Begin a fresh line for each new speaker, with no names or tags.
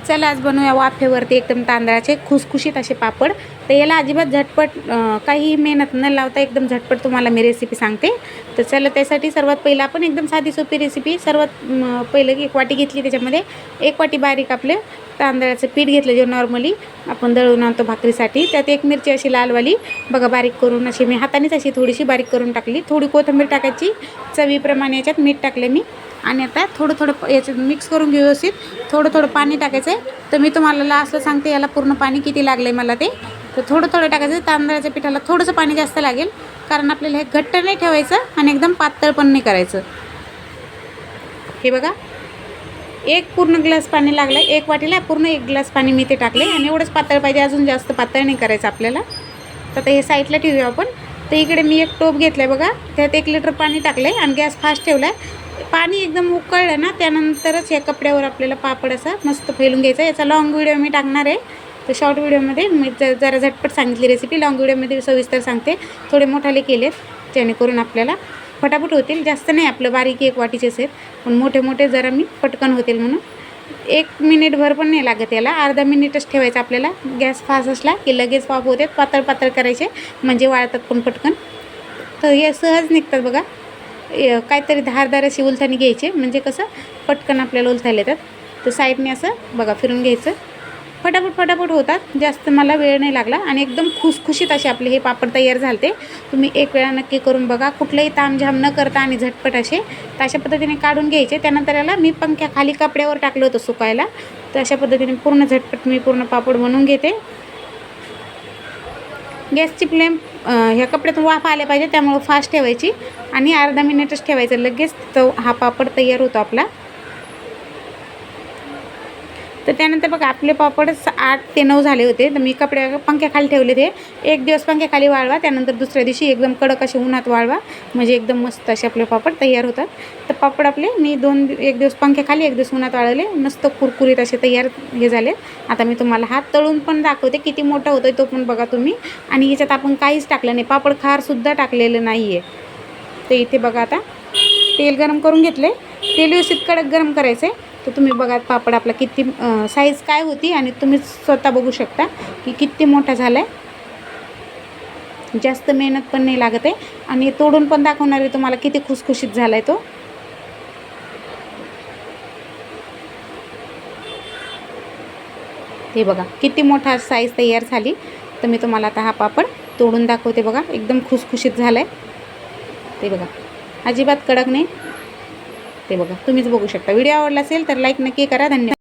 चला आज बनवूया वाफेवरती एकदम तांदळाचे खुसखुशीत असे पापड. तर याला अजिबात झटपट काही मेहनत न लावता एकदम झटपट तुम्हाला मी रेसिपी सांगते. तर चला त्यासाठी सर्वात पहिलं आपण एकदम साधी सोपी रेसिपी. सर्वात पहिलं एक वाटी घेतली, त्याच्यामध्ये 1 वाटी बारीक आपले तांदळाचं पीठ घेतलं जे नॉर्मली आपण दळून आणतो भाकरीसाठी. त्यात 1 मिरची अशी लालवाली बघा बारीक करून अशी मी हातानेच अशी थोडीशी बारीक करून टाकली. थोडी कोथिंबीर टाकायची चवीप्रमाणे, याच्यात मीठ टाकले मी. आणि आता थोडं याच्यात मिक्स करून घेऊ व्यवस्थित. थोडं पाणी टाकायचं आहे. तर मी तुम्हाला असं सांगते याला पूर्ण पाणी किती लागलं आहे मला ते. तर थोडं टाकायचं. तांदळाच्या पिठाला थोडंसं पाणी जास्त लागेल, कारण आपल्याला हे घट्ट नाही ठेवायचं आणि एकदम पातळ पण नाही करायचं. हे बघा 1 पूर्ण ग्लास पाणी लागलं. 1 वाटीला पूर्ण 1 ग्लास पाणी मी ते टाकले. आणि एवढंच पातळ पाहिजे, अजून जास्त पातळ नाही करायचं आपल्याला. तर आता हे साईडला ठेवूया आपण. तर इकडे मी एक टोप घेतलं आहे बघा, त्यात 1 लिटर पाणी टाकलं आहे आणि गॅस फास्ट ठेवला आहे. पाणी एकदम उकळलं ना, त्यानंतरच या कपड्यावर आपल्याला पापड असा मस्त फैलून घ्यायचा. याचा लॉंग व्हिडिओ मी टाकणार आहे. तर शॉर्ट व्हिडिओमध्ये मी जरा झटपट सांगितली रेसिपी, लॉंग व्हिडिओमध्ये सविस्तर सांगते. थोडे मोठाले केलेत जेणेकरून आपल्याला फटाफट होतील. जास्त नाही, आपलं बारीक 1 वाटीचेच आहेत, पण मोठे जरा मी पटकन होतील म्हणून. 1 मिनिटभर पण नाही लागत याला, अर्धा मिनिटच ठेवायचं आपल्याला. गॅस फास्ट असला की लगेच पाप होतात. पातळ करायचे म्हणजे वाळतात पण पटकन. तर हे सहज निघतात बघा. काहीतरी धारदार अशी उलथाणी घ्यायचे, म्हणजे कसं पटकन आपल्याला उलथायला येतात. तर साईडने असं बघा फिरून घ्यायचं. फटाफट होतात, जास्त मला वेळ नाही लागला. आणि एकदम खुसखुशीत असे आपले हे पापड तयार झाले. तुम्ही एक वेळा नक्की करून बघा, कुठलंही तामझाम न करता आणि झटपट असे. तर अशा पद्धतीने काढून घ्यायचे. त्यानंतर याला मी पंख्याखाली कपड्यावर टाकलं होतं सुकायला. तर अशा पद्धतीने पूर्ण झटपट मी पूर्ण पापड बनवून घेते. गॅसची फ्लेम ह्या कपड्यातून वाफ आल्या पाहिजे, त्यामुळे फास्ट ठेवायची आणि अर्धा मिनिटच ठेवायचं. लगेच तो हा पापड तयार होतो आपला. तर त्यानंतर बघा आपले पापड 8 ते 9 झाले होते. तर मी पंख्याखाली ठेवले. ते 1 दिवस पंख्याखाली वाळवा, त्यानंतर दुसऱ्या दिवशी एकदम कडक असे उन्हात वाळवा, म्हणजे एकदम मस्त असे आपले पापड तयार होतात. तर पापड आपले मी 1 दिवस पंख्याखाली 1 दिवस उन्हात वाळवले, मस्त कुरकुरीत असे तयार हे झाले. आता मी तुम्हाला हात तळून पण दाखवते किती मोठा होतोय तो पण बघा तुम्ही. आणि याच्यात आपण काहीच टाकलं नाही, पापड खारसुद्धा टाकलेलं नाही आहे. तर इथे बघा आता तेल गरम करून घेतले. तेल व्यवस्थित कडक गरम करायचं आहे. तर तुम्ही बघा पापड आपला किती साईज काय होती, आणि तुम्ही स्वतः बघू शकता की किती मोठा झाला आहे. जास्त मेहनत पण नाही लागत आहे. आणि तोडून पण दाखवणार आहे तुम्हाला किती खुसखुशीत झाला आहे तो. हे बघा किती मोठा साईज तयार झाली. तर मी तुम्हाला आता हा पापड तोडून दाखवते. बघा एकदम खुसखुशीत झाला आहे. ते बघा अजिबात कडक नाही. ते बघा तुम्हीच बघू शकता. व्हिडिओ आवडला असेल तर लाईक नक्की करा. धन्यवाद.